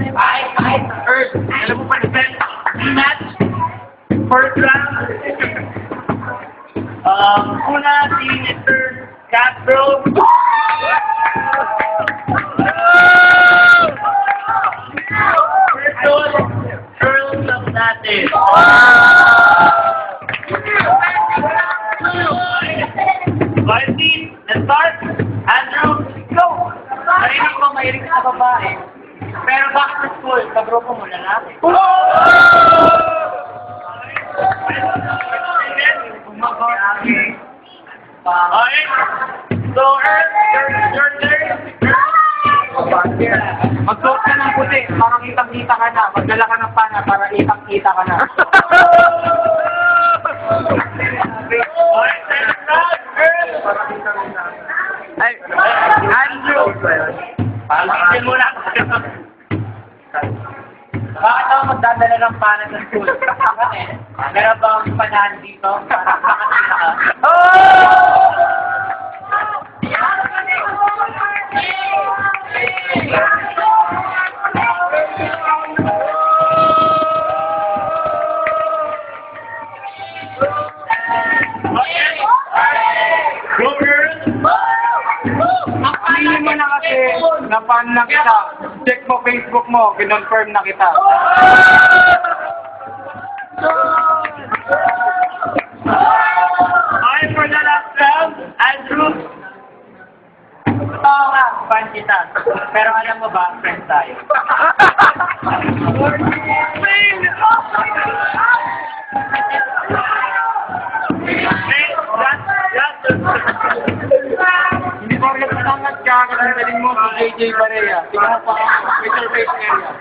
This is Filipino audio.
Kahit Earth. Alam mo pa match. First round. Una si Mr. Castro. Girls of natin. Martin, let's start. Andrew, go! Narinig ko mahilig sa babae. Pero back to school, sa grupo mo lalaki. Okay. So, Earth, your turn. Magsuot ka ng puti para kitang-kita ka na. Magdala ka ng pana para kitang-kita ka na. Okay, second round, Earth. Ay, Andrew! Palitin mo na. Bakit ako magdadala ng pana sa school? Meron bang panahan dito? Para makakita ka? Go, girls. Hindi mo na kasi na-fan na kita. Check mo Facebook mo, kinonfirm na kita. Okay, for the last round, Andrew. Totoo nga, fan kita. Pero alam mo ba, friends tayo. Hindi ko rin natangat ka, kanagaling mo si JJ Barea. Tingnan mo pa, Mr. Face area.